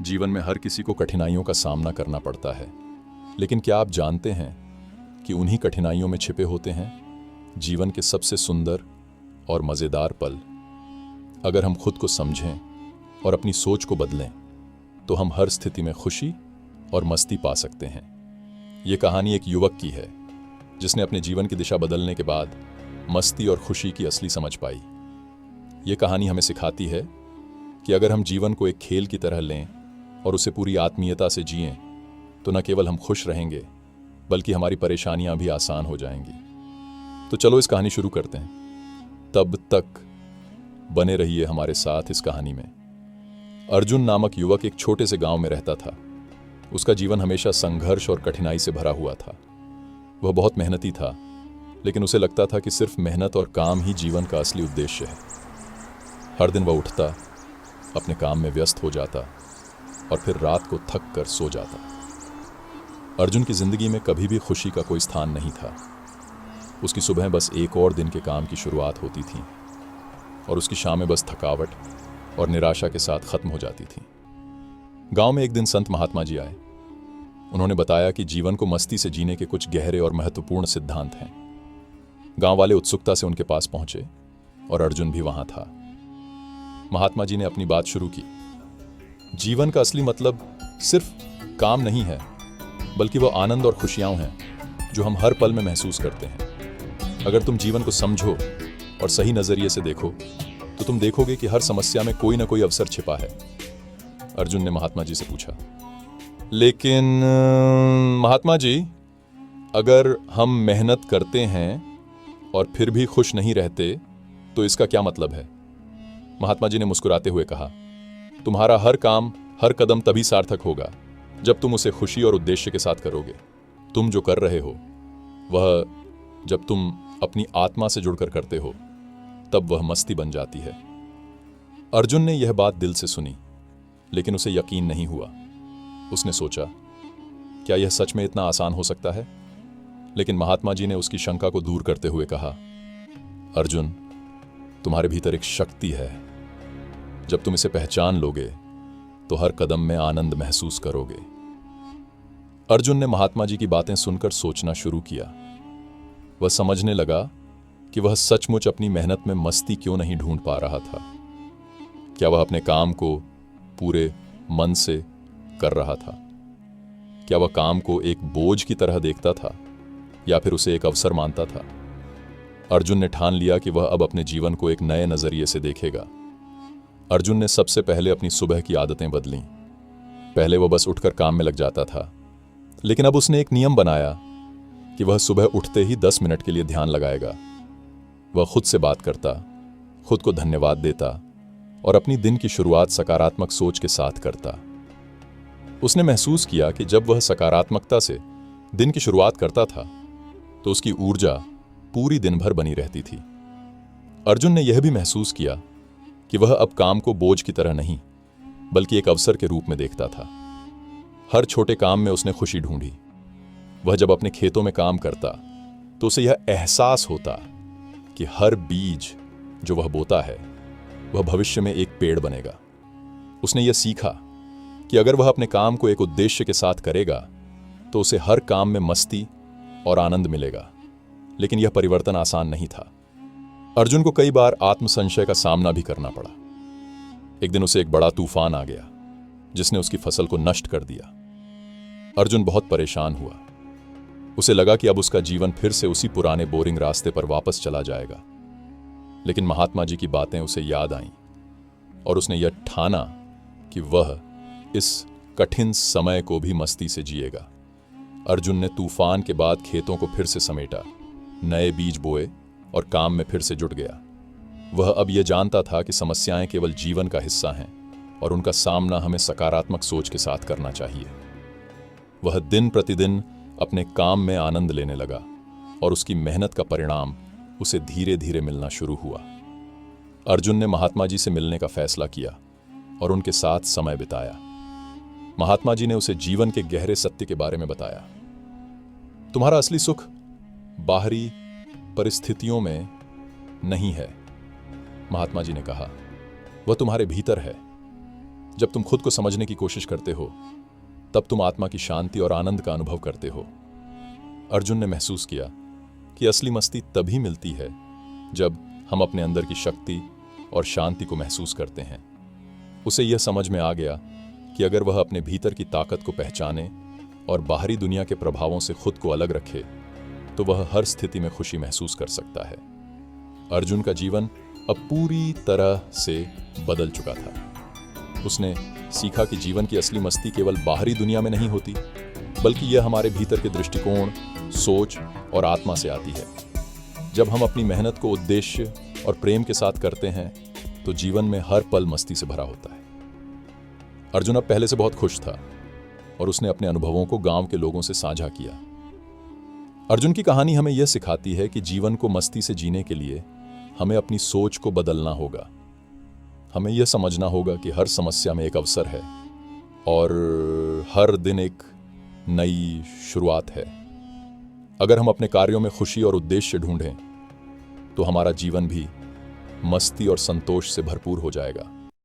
जीवन में हर किसी को कठिनाइयों का सामना करना पड़ता है, लेकिन क्या आप जानते हैं कि उन्हीं कठिनाइयों में छिपे होते हैं जीवन के सबसे सुंदर और मज़ेदार पल। अगर हम खुद को समझें और अपनी सोच को बदलें तो हम हर स्थिति में खुशी और मस्ती पा सकते हैं। ये कहानी एक युवक की है जिसने अपने जीवन की दिशा बदलने के बाद मस्ती और खुशी की असली समझ पाई। ये कहानी हमें सिखाती है कि अगर हम जीवन को एक खेल की तरह लें और उसे पूरी आत्मीयता से जिएं तो न केवल हम खुश रहेंगे बल्कि हमारी परेशानियां भी आसान हो जाएंगी। तो चलो इस कहानी शुरू करते हैं। तब तक बने रहिए हमारे साथ इस कहानी में। अर्जुन नामक युवक एक छोटे से गांव में रहता था। उसका जीवन हमेशा संघर्ष और कठिनाई से भरा हुआ था। वह बहुत मेहनती था, लेकिन उसे लगता था कि सिर्फ मेहनत और काम ही जीवन का असली उद्देश्य है। हर दिन वह उठता, अपने काम में व्यस्त हो जाता और फिर रात को थक कर सो जाता। अर्जुन की जिंदगी में कभी भी खुशी का कोई स्थान नहीं था। उसकी सुबह बस एक और दिन के काम की शुरुआत होती थी और उसकी शामें बस थकावट और निराशा के साथ खत्म हो जाती थी। गांव में एक दिन संत महात्मा जी आए। उन्होंने बताया कि जीवन को मस्ती से जीने के कुछ गहरे और महत्वपूर्ण सिद्धांत हैं। गांव वाले उत्सुकता से उनके पास पहुंचे और अर्जुन भी वहां था। महात्मा जी ने अपनी बात शुरू की। जीवन का असली मतलब सिर्फ काम नहीं है, बल्कि वो आनंद और खुशियां हैं जो हम हर पल में महसूस करते हैं। अगर तुम जीवन को समझो और सही नजरिए से देखो तो तुम देखोगे कि हर समस्या में कोई ना कोई अवसर छिपा है। अर्जुन ने महात्मा जी से पूछा, लेकिन महात्मा जी, अगर हम मेहनत करते हैं और फिर भी खुश नहीं रहते तो इसका क्या मतलब है? महात्मा जी ने मुस्कुराते हुए कहा, तुम्हारा हर काम, हर कदम तभी सार्थक होगा जब तुम उसे खुशी और उद्देश्य के साथ करोगे। तुम जो कर रहे हो वह जब तुम अपनी आत्मा से जुड़कर करते हो तब वह मस्ती बन जाती है। अर्जुन ने यह बात दिल से सुनी, लेकिन उसे यकीन नहीं हुआ। उसने सोचा, क्या यह सच में इतना आसान हो सकता है? लेकिन महात्मा जी ने उसकी शंका को दूर करते हुए कहा, अर्जुन, तुम्हारे भीतर एक शक्ति है। जब तुम इसे पहचान लोगे तो हर कदम में आनंद महसूस करोगे। अर्जुन ने महात्मा जी की बातें सुनकर सोचना शुरू किया। वह समझने लगा कि वह सचमुच अपनी मेहनत में मस्ती क्यों नहीं ढूंढ पा रहा था। क्या वह अपने काम को पूरे मन से कर रहा था? क्या वह काम को एक बोझ की तरह देखता था या फिर उसे एक अवसर मानता था? अर्जुन ने ठान लिया कि वह अब अपने जीवन को एक नए नजरिए से देखेगा। अर्जुन ने सबसे पहले अपनी सुबह की आदतें बदलीं। पहले वह बस उठकर काम में लग जाता था, लेकिन अब उसने एक नियम बनाया कि वह सुबह उठते ही 10 मिनट के लिए ध्यान लगाएगा। वह खुद से बात करता, खुद को धन्यवाद देता और अपनी दिन की शुरुआत सकारात्मक सोच के साथ करता। उसने महसूस किया कि जब वह सकारात्मकता से दिन की शुरुआत करता था तो उसकी ऊर्जा पूरी दिन भर बनी रहती थी। अर्जुन ने यह भी महसूस किया कि वह अब काम को बोझ की तरह नहीं, बल्कि एक अवसर के रूप में देखता था। हर छोटे काम में उसने खुशी ढूंढी। वह जब अपने खेतों में काम करता तो उसे यह एहसास होता कि हर बीज जो वह बोता है वह भविष्य में एक पेड़ बनेगा। उसने यह सीखा कि अगर वह अपने काम को एक उद्देश्य के साथ करेगा तो उसे हर काम में मस्ती और आनंद मिलेगा। लेकिन यह परिवर्तन आसान नहीं था। अर्जुन को कई बार आत्मसंशय का सामना भी करना पड़ा। एक दिन उसे एक बड़ा तूफान आ गया जिसने उसकी फसल को नष्ट कर दिया। अर्जुन बहुत परेशान हुआ। उसे लगा कि अब उसका जीवन फिर से उसी पुराने बोरिंग रास्ते पर वापस चला जाएगा। लेकिन महात्मा जी की बातें उसे याद आईं और उसने यह ठाना कि वह इस कठिन समय को भी मस्ती से जिएगा। अर्जुन ने तूफान के बाद खेतों को फिर से समेटा, नए बीज बोए और काम में फिर से जुट गया। वह अब यह जानता था कि समस्याएं केवल जीवन का हिस्सा हैं और उनका सामना हमें सकारात्मक सोच के साथ करना चाहिए। वह दिन प्रतिदिन अपने काम में आनंद लेने लगा और उसकी मेहनत का परिणाम उसे धीरे धीरे मिलना शुरू हुआ। अर्जुन ने महात्मा जी से मिलने का फैसला किया और उनके साथ समय बिताया। महात्मा जी ने उसे जीवन के गहरे सत्य के बारे में बताया। तुम्हारा असली सुख बाहरी परिस्थितियों में नहीं है, महात्मा जी ने कहा, वह तुम्हारे भीतर है। जब तुम खुद को समझने की कोशिश करते हो तब तुम आत्मा की शांति और आनंद का अनुभव करते हो। अर्जुन ने महसूस किया कि असली मस्ती तभी मिलती है जब हम अपने अंदर की शक्ति और शांति को महसूस करते हैं। उसे यह समझ में आ गया कि अगर वह अपने भीतर की ताकत को पहचाने और बाहरी दुनिया के प्रभावों से खुद को अलग रखे तो वह हर स्थिति में खुशी महसूस कर सकता है। अर्जुन का जीवन अब पूरी तरह से बदल चुका था। उसने सीखा कि जीवन की असली मस्ती केवल बाहरी दुनिया में नहीं होती, बल्कि यह हमारे भीतर के दृष्टिकोण, सोच और आत्मा से आती है। जब हम अपनी मेहनत को उद्देश्य और प्रेम के साथ करते हैं तो जीवन में हर पल मस्ती से भरा होता है। अर्जुन अब पहले से बहुत खुश था और उसने अपने अनुभवों को गांव के लोगों से साझा किया। अर्जुन की कहानी हमें यह सिखाती है कि जीवन को मस्ती से जीने के लिए हमें अपनी सोच को बदलना होगा। हमें यह समझना होगा कि हर समस्या में एक अवसर है और हर दिन एक नई शुरुआत है। अगर हम अपने कार्यों में खुशी और उद्देश्य ढूंढें तो हमारा जीवन भी मस्ती और संतोष से भरपूर हो जाएगा।